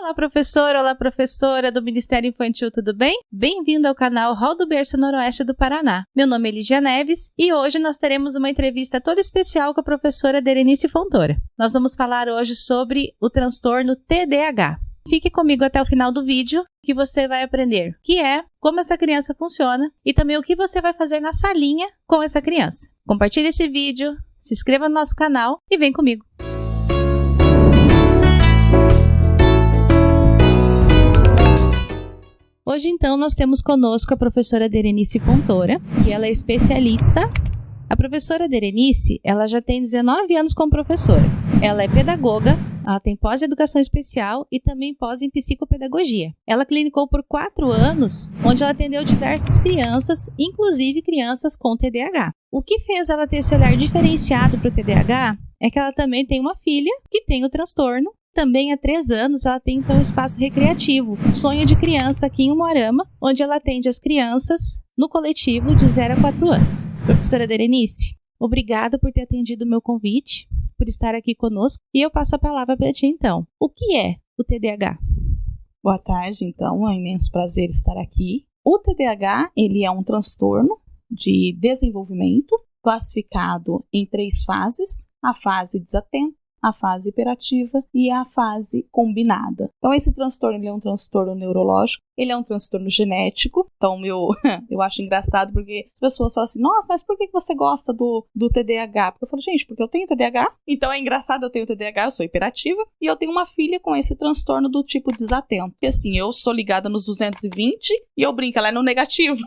Olá, professora do Ministério Infantil, tudo bem? Bem-vindo ao canal Hall do Berço Noroeste do Paraná. Meu nome é Lígia Neves e hoje nós teremos uma entrevista toda especial com a professora Derenice Fontoura. Nós vamos falar hoje sobre o transtorno TDAH. Fique comigo até o final do vídeo que você vai aprender o que é, como essa criança funciona e também o que você vai fazer na salinha com essa criança. Compartilhe esse vídeo, se inscreva no nosso canal e vem comigo. Hoje, então, nós temos conosco a professora Derenice Fontoura, que ela é especialista. A professora Derenice, ela já tem 19 anos como professora. Ela é pedagoga, ela tem pós-educação especial e também pós em psicopedagogia. Ela clinicou por 4 anos, onde ela atendeu diversas crianças, inclusive crianças com TDAH. O que fez ela ter esse olhar diferenciado para o TDAH é que ela também tem uma filha que tem o transtorno. Também há 3 anos ela tem então um espaço recreativo, Sonho de Criança aqui em Umuarama, onde ela atende as crianças no coletivo de 0 a 4 anos. Professora Derenice, obrigada por ter atendido o meu convite, por estar aqui conosco, e eu passo a palavra para ti então. O que é o TDAH? Boa tarde, então, é um imenso prazer estar aqui. O TDAH, ele é um transtorno de desenvolvimento classificado em 3 fases: a fase desatenta, a fase hiperativa e a fase combinada. Então, esse transtorno ele é um transtorno neurológico, ele é um transtorno genético. Então, eu acho engraçado porque as pessoas falam assim: nossa, mas por que você gosta do TDAH? Porque eu falo, gente, porque eu tenho TDAH. Então, é engraçado, eu tenho TDAH, eu sou hiperativa e eu tenho uma filha com esse transtorno do tipo desatento. Porque assim, eu sou ligada nos 220 e eu brinco, ela é no negativo.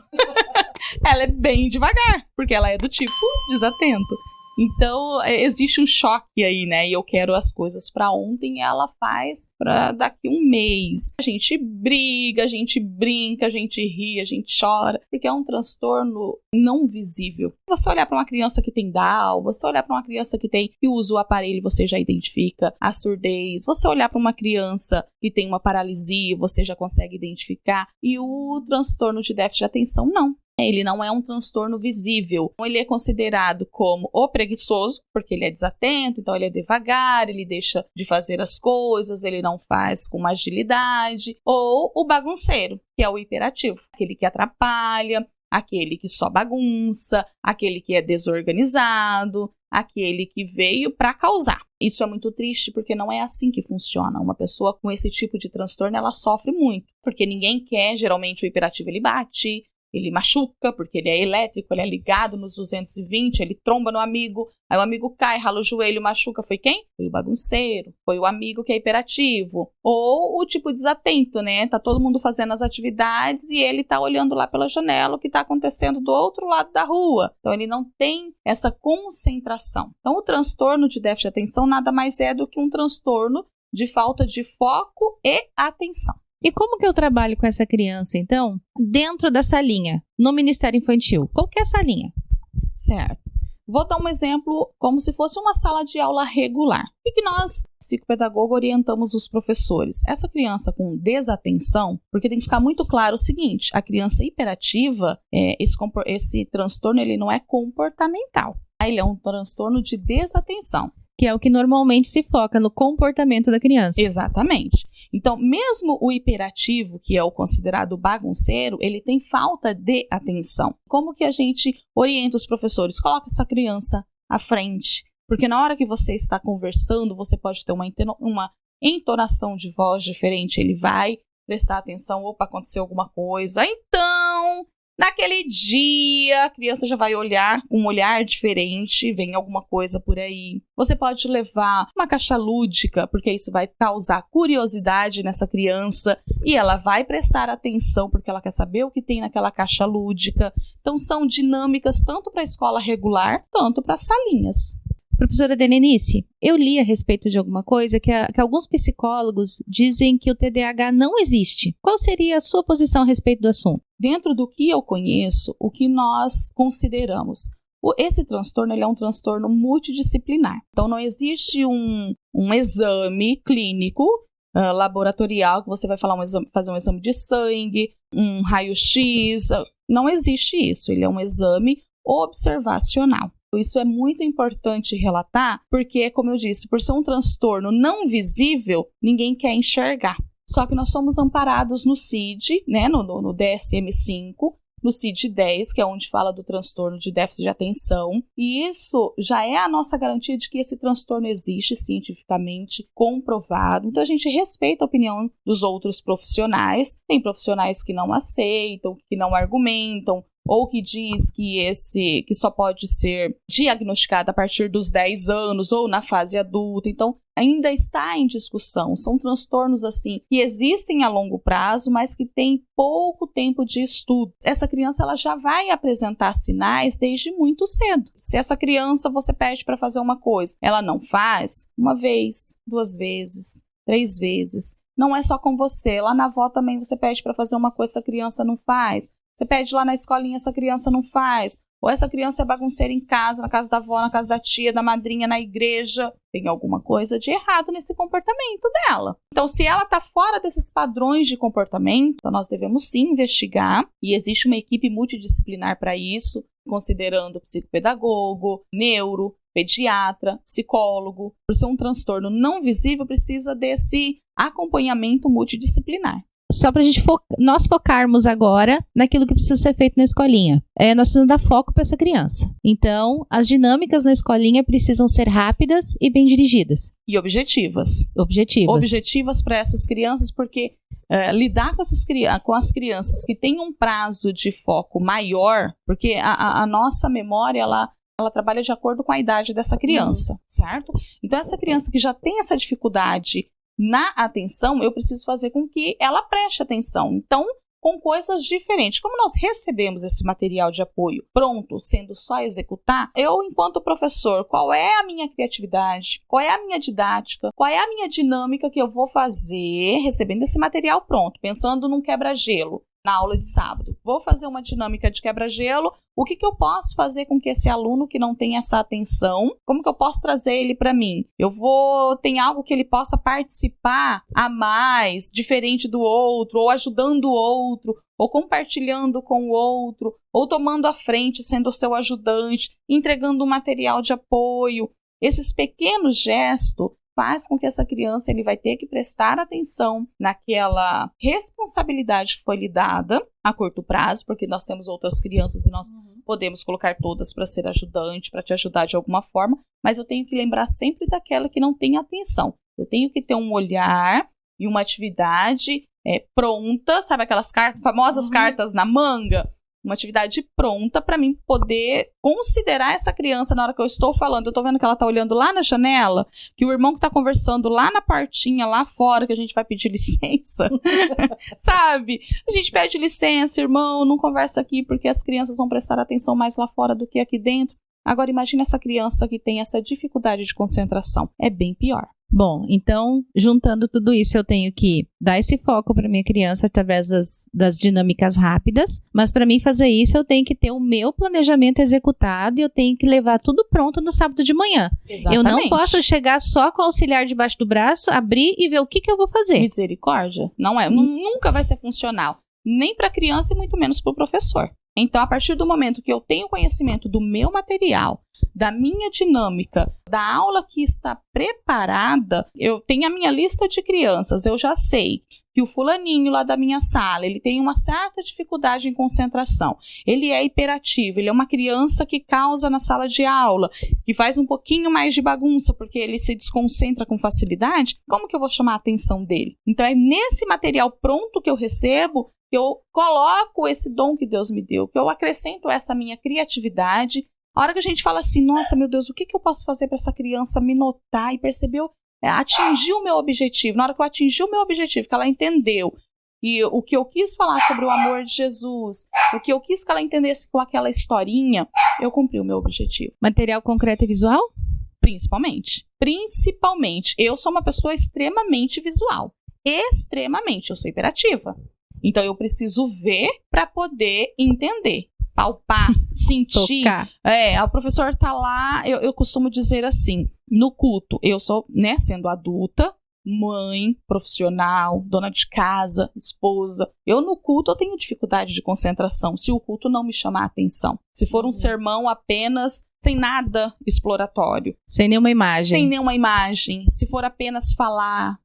Ela é bem devagar, porque ela é do tipo desatento. Então, existe um choque aí, né? E eu quero as coisas pra ontem, ela faz pra daqui um mês. A gente briga, a gente brinca, a gente ri, a gente chora, porque é um transtorno não visível. Você olhar pra uma criança que tem Down, você olhar pra uma criança que usa o aparelho, você já identifica a surdez. Você olhar pra uma criança que tem uma paralisia, você já consegue identificar. E o transtorno de déficit de atenção, não. Ele não é um transtorno visível. Ele é considerado como o preguiçoso, porque ele é desatento, então ele é devagar, ele deixa de fazer as coisas, ele não faz com agilidade. Ou o bagunceiro, que é o hiperativo, aquele que atrapalha, aquele que só bagunça, aquele que é desorganizado, aquele que veio para causar. Isso é muito triste, porque não é assim que funciona. Uma pessoa com esse tipo de transtorno, ela sofre muito, porque ninguém quer, geralmente o hiperativo ele bate, ele machuca, porque ele é elétrico, ele é ligado nos 220, ele tromba no amigo, aí o amigo cai, rala o joelho, machuca. Foi quem? Foi o bagunceiro, foi o amigo que é hiperativo. Ou o tipo desatento, né? Tá todo mundo fazendo as atividades e ele tá olhando lá pela janela o que tá acontecendo do outro lado da rua. Então ele não tem essa concentração. Então o transtorno de déficit de atenção nada mais é do que um transtorno de falta de foco e atenção. E como que eu trabalho com essa criança, então, dentro da salinha, no Ministério Infantil? Qual que é a salinha? Certo. Vou dar um exemplo como se fosse uma sala de aula regular. O que nós, psicopedagogos, orientamos os professores? Essa criança com desatenção, porque tem que ficar muito claro o seguinte: a criança hiperativa, esse transtorno ele não é comportamental. Ele é um transtorno de desatenção. Que é o que normalmente se foca no comportamento da criança. Exatamente. Então, mesmo o hiperativo, que é o considerado bagunceiro, ele tem falta de atenção. Como que a gente orienta os professores? Coloca essa criança à frente, porque na hora que você está conversando, você pode ter uma entonação de voz diferente, ele vai prestar atenção, opa, aconteceu alguma coisa. Então, naquele dia, a criança já vai olhar com um olhar diferente, vem alguma coisa por aí. Você pode levar uma caixa lúdica, porque isso vai causar curiosidade nessa criança e ela vai prestar atenção porque ela quer saber o que tem naquela caixa lúdica. Então, são dinâmicas tanto para a escola regular, quanto para as salinhas. Professora Derenice, eu li a respeito de alguma coisa que alguns psicólogos dizem que o TDAH não existe. Qual seria a sua posição a respeito do assunto? Dentro do que eu conheço, o que nós consideramos? Esse transtorno ele é um transtorno multidisciplinar. Então, não existe um exame clínico, laboratorial, que você vai fazer um exame de sangue, um raio-x. Não existe isso. Ele é um exame observacional. Isso é muito importante relatar, porque, como eu disse, por ser um transtorno não visível, ninguém quer enxergar. Só que nós somos amparados no CID, né, no DSM-5, no CID-10, que é onde fala do transtorno de déficit de atenção, e isso já é a nossa garantia de que esse transtorno existe cientificamente comprovado. Então a gente respeita a opinião dos outros profissionais. Tem profissionais que não aceitam, que não argumentam, ou que diz que só pode ser diagnosticado a partir dos 10 anos ou na fase adulta. Então, ainda está em discussão. São transtornos, assim, que existem a longo prazo, mas que têm pouco tempo de estudo. Essa criança, ela já vai apresentar sinais desde muito cedo. Se essa criança, você pede para fazer uma coisa, ela não faz, 1 vez, 2 vezes, 3 vezes. Não é só com você. Lá na avó também você pede para fazer uma coisa, essa criança não faz. Você pede lá na escolinha, essa criança não faz. Ou essa criança é bagunceira em casa, na casa da avó, na casa da tia, da madrinha, na igreja. Tem alguma coisa de errado nesse comportamento dela. Então, se ela está fora desses padrões de comportamento, então nós devemos sim investigar. E existe uma equipe multidisciplinar para isso, considerando psicopedagogo, neuro, pediatra, psicólogo. Por ser um transtorno não visível, precisa desse acompanhamento multidisciplinar. Só para nós focarmos agora naquilo que precisa ser feito na escolinha. Nós precisamos dar foco para essa criança. Então, as dinâmicas na escolinha precisam ser rápidas e bem dirigidas. E objetivas. Objetivas para essas crianças, porque lidar com as crianças que têm um prazo de foco maior, porque a nossa memória, ela trabalha de acordo com a idade dessa criança, certo? Então, essa criança que já tem essa dificuldade na atenção, eu preciso fazer com que ela preste atenção. Então, com coisas diferentes. Como nós recebemos esse material de apoio pronto, sendo só executar, eu, enquanto professor, qual é a minha criatividade? Qual é a minha didática? Qual é a minha dinâmica que eu vou fazer recebendo esse material pronto? Pensando num quebra-gelo na aula de sábado. Vou fazer uma dinâmica de quebra-gelo. O que eu posso fazer com que esse aluno que não tem essa atenção, como que eu posso trazer ele para mim? Tem algo que ele possa participar a mais, diferente do outro, ou ajudando o outro, ou compartilhando com o outro, ou tomando a frente, sendo o seu ajudante, entregando um material de apoio. Esses pequenos gestos faz com que essa criança ele vai ter que prestar atenção naquela responsabilidade que foi lhe dada a curto prazo, porque nós temos outras crianças e nós podemos colocar todas para ser ajudante, para te ajudar de alguma forma, mas eu tenho que lembrar sempre daquela que não tem atenção. Eu tenho que ter um olhar e uma atividade pronta, sabe aquelas famosas cartas na manga? Uma atividade pronta para mim poder considerar essa criança na hora que eu estou falando. Eu estou vendo que ela está olhando lá na janela, que o irmão que está conversando lá na portinha, lá fora, que a gente vai pedir licença, sabe? A gente pede licença, irmão, não conversa aqui porque as crianças vão prestar atenção mais lá fora do que aqui dentro. Agora imagine essa criança que tem essa dificuldade de concentração. É bem pior. Bom, então, juntando tudo isso, eu tenho que dar esse foco para minha criança através das dinâmicas rápidas, mas para mim fazer isso, eu tenho que ter o meu planejamento executado e eu tenho que levar tudo pronto no sábado de manhã. Exatamente. Eu não posso chegar só com o auxiliar debaixo do braço, abrir e ver o que eu vou fazer. Misericórdia. Não é, nunca vai ser funcional, nem para a criança e muito menos para o professor. Então, a partir do momento que eu tenho conhecimento do meu material, da minha dinâmica, da aula que está preparada, eu tenho a minha lista de crianças, eu já sei que o fulaninho lá da minha sala, ele tem uma certa dificuldade em concentração, ele é hiperativo, ele é uma criança que causa na sala de aula, que faz um pouquinho mais de bagunça, porque ele se desconcentra com facilidade, como que eu vou chamar a atenção dele? Então, é nesse material pronto que eu recebo, que eu coloco esse dom que Deus me deu, que eu acrescento essa minha criatividade. A hora que a gente fala assim, nossa, meu Deus, o que eu posso fazer para essa criança me notar e perceber, atingir o meu objetivo? Na hora que eu atingi o meu objetivo, que ela entendeu, e o que eu quis falar sobre o amor de Jesus, o que eu quis que ela entendesse com aquela historinha, eu cumpri o meu objetivo. Material concreto e visual? Principalmente. Eu sou uma pessoa extremamente visual. Extremamente. Eu sou hiperativa. Então, eu preciso ver para poder entender, palpar, sentir. Tocar. O professor tá lá, eu costumo dizer assim, no culto, eu sou, sendo adulta, mãe, profissional, dona de casa, esposa. Eu no culto eu tenho dificuldade de concentração, se o culto não me chamar a atenção. Se for um sermão apenas, sem nada exploratório. Sem nenhuma imagem. Se for apenas falar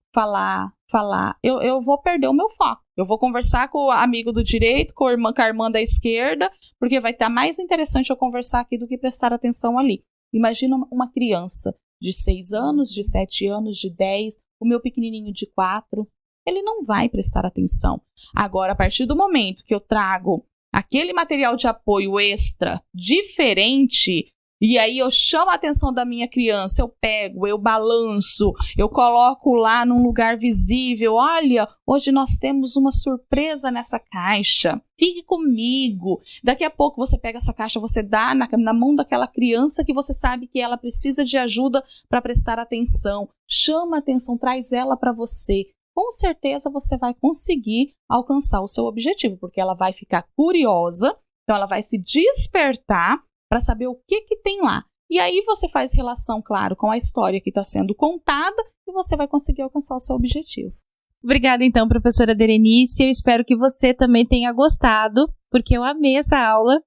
falar, eu vou perder o meu foco. Eu vou conversar com o amigo do direito, com a irmã da esquerda, porque vai estar mais interessante eu conversar aqui do que prestar atenção ali. Imagina uma criança de 6 anos, de 7 anos, de 10, o meu pequenininho de 4, ele não vai prestar atenção. Agora, a partir do momento que eu trago aquele material de apoio extra diferente, e aí eu chamo a atenção da minha criança, eu pego, eu balanço, eu coloco lá num lugar visível, olha, hoje nós temos uma surpresa nessa caixa, fique comigo. Daqui a pouco você pega essa caixa, você dá na mão daquela criança que você sabe que ela precisa de ajuda para prestar atenção, chama a atenção, traz ela para você. Com certeza você vai conseguir alcançar o seu objetivo, porque ela vai ficar curiosa, então ela vai se despertar para saber o que tem lá. E aí você faz relação, claro, com a história que está sendo contada e você vai conseguir alcançar o seu objetivo. Obrigada, então, professora Derenice. Eu espero que você também tenha gostado, porque eu amei essa aula.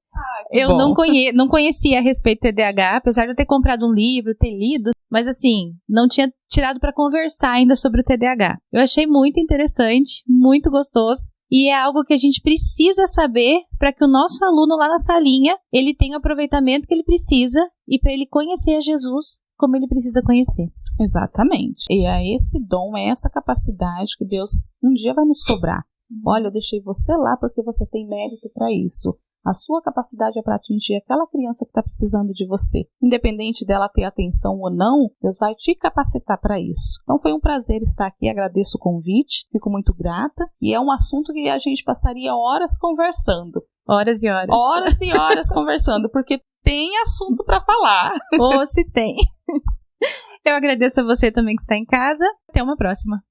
Eu não conhecia a respeito do TDAH, apesar de eu ter comprado um livro, ter lido, mas assim, não tinha tirado para conversar ainda sobre o TDAH. Eu achei muito interessante, muito gostoso, e é algo que a gente precisa saber para que o nosso aluno lá na salinha, ele tenha o aproveitamento que ele precisa e para ele conhecer a Jesus como ele precisa conhecer. Exatamente. E é esse dom, é essa capacidade que Deus um dia vai nos cobrar. Olha, eu deixei você lá porque você tem mérito para isso. A sua capacidade é para atingir aquela criança que está precisando de você. Independente dela ter atenção ou não, Deus vai te capacitar para isso. Então foi um prazer estar aqui, agradeço o convite, fico muito grata. E é um assunto que a gente passaria horas conversando. Horas e horas. Horas e horas conversando, porque tem assunto para falar. Ou se tem. Eu agradeço a você também que está em casa. Até uma próxima.